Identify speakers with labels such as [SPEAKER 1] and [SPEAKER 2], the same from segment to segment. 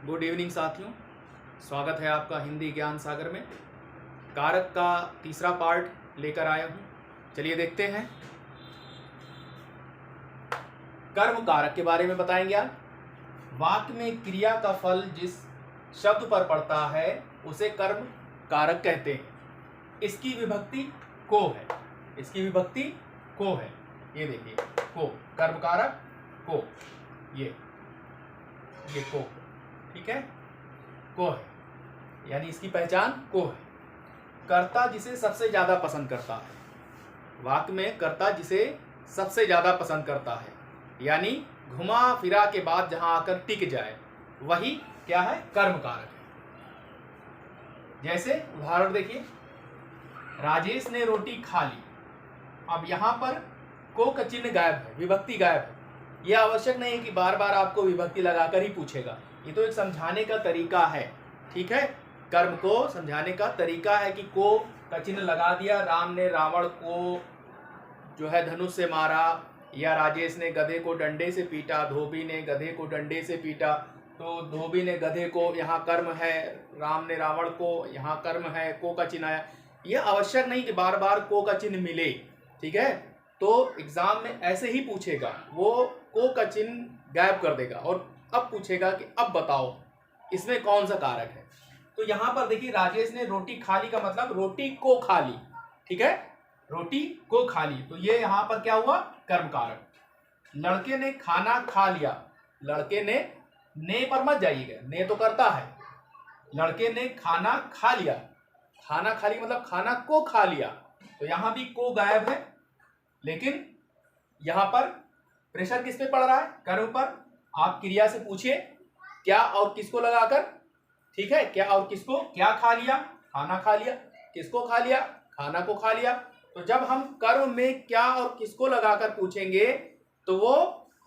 [SPEAKER 1] Good evening साथियों, स्वागत है आपका हिंदी ज्ञान सागर में। कारक का तीसरा पार्ट लेकर आया हूँ। चलिए देखते हैं। कर्म कारक के बारे में बताएंगे आज। वाक्य में क्रिया का फल जिस शब्द पर पड़ता है उसे कर्म कारक कहते हैं। इसकी विभक्ति को है। इसकी विभक्ति को है। ये देखिए, को कर्म कारक को, ये को, ठीक है, को है, यानी इसकी पहचान को है। कर्ता जिसे सबसे ज्यादा पसंद करता है। वाक्य में कर्ता जिसे सबसे ज्यादा पसंद करता है, यानी घुमा फिरा के बाद जहां आकर टिक जाए, वही क्या है? कर्म कारक है। जैसे उदाहरण देखिए, राजेश ने रोटी खा ली। अब यहां पर को का चिन्ह गायब है, विभक्ति गायब है। यह आवश्यक नहीं है कि बार बार आपको विभक्ति लगाकर ही पूछेगा। ये तो एक समझाने का तरीका है, ठीक है। कर्म को समझाने का तरीका है कि को का चिन्ह लगा दिया। राम ने रावण को जो है धनुष से मारा, या राजेश ने गधे को डंडे से पीटा, धोबी ने गधे को डंडे से पीटा, तो धोबी ने गधे को, यहाँ कर्म है। राम ने रावण को, यहाँ कर्म है, को का चिन्ह आया। यह आवश्यक नहीं कि बार बार को का चिन्ह मिले, ठीक है। तो एग्जाम में ऐसे ही पूछेगा, वो को का चिन्ह गायब कर देगा और अब पूछेगा कि अब बताओ इसमें कौन सा कारक है। तो यहां पर देखिए, राजेश ने रोटी खा ली का मतलब रोटी को खा ली, ठीक है, रोटी को खा ली। तो ये यहां पर क्या हुआ? कर्म कारक। लड़के ने खाना खा लिया। लड़के ने पर मत जाइएगा, ने तो करता है। लड़के ने खाना खा लिया। खाना खा लिया मतलब खाना को खा लिया। तो यहां भी को गायब है, लेकिन यहां पर प्रेशर किस पे पड़ रहा है? कर्म पर। आप क्रिया से पूछिए क्या और किसको लगाकर, ठीक है, क्या और किसको। क्या खा लिया? खाना खा लिया। किसको खा लिया? खाना को खा लिया। तो जब हम कर्म में क्या और किसको लगाकर पूछेंगे तो वो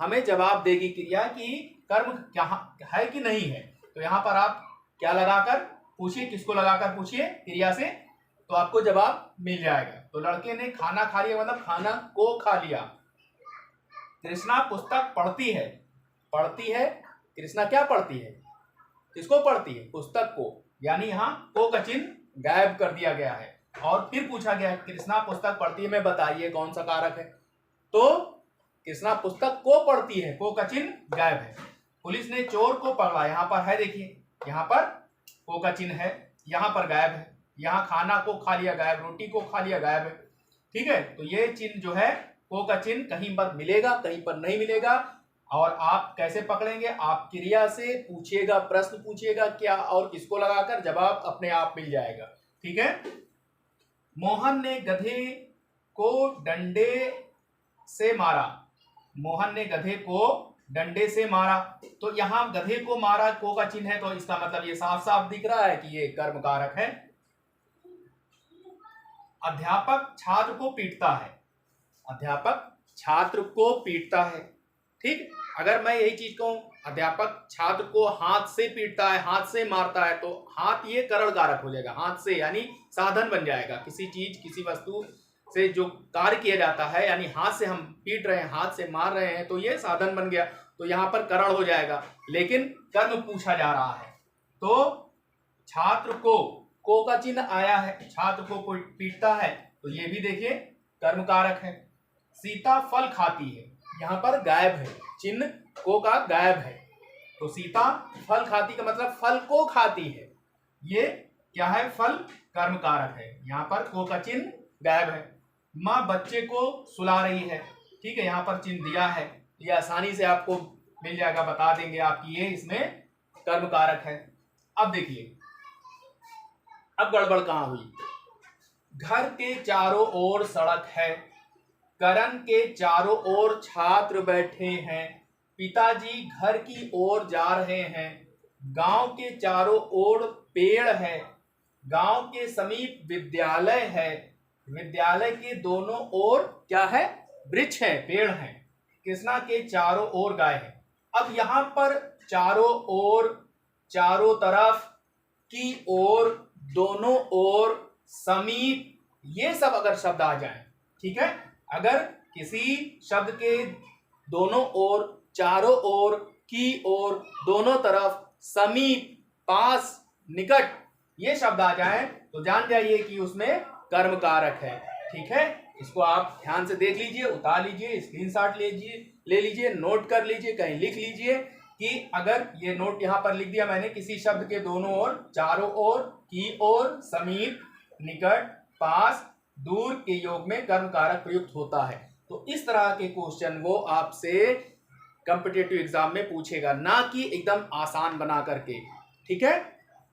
[SPEAKER 1] हमें जवाब देगी क्रिया कि कर्म क्या है कि नहीं है। तो यहां पर आप क्या लगाकर पूछिए, किसको लगाकर पूछिए क्रिया से, तो आपको जवाब मिल जाएगा। तो लड़के ने खाना खा लिया मतलब खाना को खा लिया। कृष्णा पुस्तक पढ़ती है। पढ़ती है, कृष्णा क्या पढ़ती है? किसको पढ़ती है? पुस्तक को, यानी यहाँ को का चिन्ह गायब कर दिया गया है। और फिर पूछा गया कृष्णा पुस्तक पढ़ती है में बताइए कौन सा कारक है। तो कृष्णा पुस्तक को पढ़ती है, को का चिन्ह गायब है। पुलिस ने चोर को पकड़ा। यहाँ पर है, देखिए यहाँ पर को का चिन्ह है, यहाँ पर गायब है। यहाँ खाना को खा लिया गायब, रोटी को खा लिया गायब है, ठीक है। तो ये चिन्ह जो है, को का चिन्ह कहीं पर मिलेगा, कहीं पर नहीं मिलेगा। और आप कैसे पकड़ेंगे? आप क्रिया से पूछिएगा, प्रश्न पूछिएगा क्या और किसको लगाकर, जवाब अपने आप मिल जाएगा, ठीक है। मोहन ने गधे को डंडे से मारा। मोहन ने गधे को डंडे से मारा। तो यहां गधे को मारा को का चिन्ह है, तो इसका मतलब ये साफ साफ दिख रहा है कि ये कर्म कारक है। अध्यापक छात्र को पीटता है। अध्यापक छात्र को पीटता है, ठीक। अगर मैं यही चीज कहूं, अध्यापक छात्र को हाथ से पीटता है, हाथ से मारता है, तो हाथ ये करण कारक हो जाएगा। हाथ से यानी साधन बन जाएगा। किसी चीज, किसी वस्तु से जो कार्य किया जाता है, यानी हाथ से हम पीट रहे हैं, हाथ से मार रहे हैं, तो ये साधन बन गया। तो यहाँ पर करण हो जाएगा, लेकिन कर्म पूछा जा रहा है। तो छात्र को का चिन्ह आया है, छात्र को कोई पीटता है, तो ये भी देखिए कर्म कारक है। सीता फल खाती है, यहाँ पर गायब है, चिन्ह को का गायब है। तो सीता फल खाती का मतलब फल को खाती है। ये क्या है? फल कर्म कारक है। यहाँ पर को का चिन्ह गायब है। माँ बच्चे को सुला रही है, ठीक है, यहाँ पर चिन्ह दिया है। ये आसानी से आपको मिल जाएगा, बता देंगे आपकी, ये इसमें कर्म कारक है। अब देखिए, अब गड़बड़ कहां हुई? घर के चारों ओर सड़क है। करण के चारों ओर छात्र बैठे हैं। पिताजी घर की ओर जा रहे हैं। गांव के चारों ओर पेड़ है। गांव के समीप विद्यालय है। विद्यालय के दोनों ओर क्या है? वृक्ष है, पेड़ है। कृष्णा के चारों ओर गाय है। अब यहां पर चारों ओर, चारों तरफ, की ओर, दोनों ओर, समीप, ये सब अगर शब्द आ जाए, ठीक है, अगर किसी शब्द के दोनों ओर, चारों ओर, की ओर, दोनों तरफ, समीप, पास, निकट ये शब्द आ जाए तो जान जाइए कि उसमें कर्म कारक है। ठीक है, इसको आप ध्यान से देख लीजिए, उतार लीजिए, स्क्रीनशॉट ले लीजिए, नोट कर लीजिए, कहीं लिख लीजिए कि अगर ये नोट यहाँ पर लिख दिया मैंने, किसी शब्द के दोनों ओर, चारों ओर, की ओर, समीप, निकट, पास, दूर के योग में कर्म कारक प्रयुक्त होता है। तो इस तरह के क्वेश्चन वो आपसे कॉम्पिटिटिव एग्जाम में पूछेगा, ना कि एकदम आसान बना करके। ठीक है,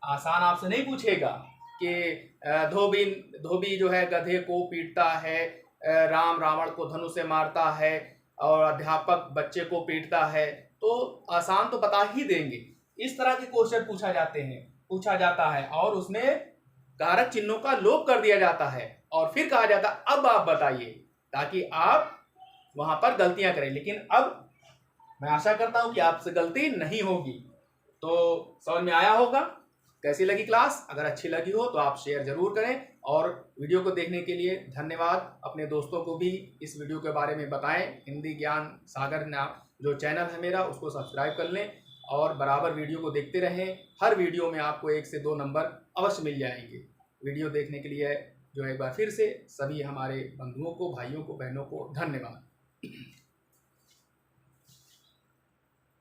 [SPEAKER 1] आसान आपसे नहीं पूछेगा कि धोबी जो है गधे को पीटता है, राम रावण को धनुष से मारता है और अध्यापक बच्चे को पीटता है, तो आसान तो बता ही देंगे। इस तरह के क्वेश्चन पूछा जाता है और उसमें कारक चिन्हों का लोप कर दिया जाता है और फिर कहा जाता है अब आप बताइए, ताकि आप वहां पर गलतियां करें। लेकिन अब मैं आशा करता हूं कि आपसे गलती नहीं होगी। तो समझ में आया होगा। कैसी लगी क्लास? अगर अच्छी लगी हो तो आप शेयर जरूर करें और वीडियो को देखने के लिए धन्यवाद। अपने दोस्तों को भी इस वीडियो के बारे में बताएं। हिंदी ज्ञान सागर नाम जो चैनल है मेरा, उसको सब्सक्राइब कर लें और बराबर वीडियो को देखते रहें। हर वीडियो में आपको 1 से 2 नंबर अवश्य मिल जाएंगे। वीडियो देखने के लिए जो एक बार फिर से सभी हमारे बंधुओं को, भाइयों को, बहनों को धन्यवाद।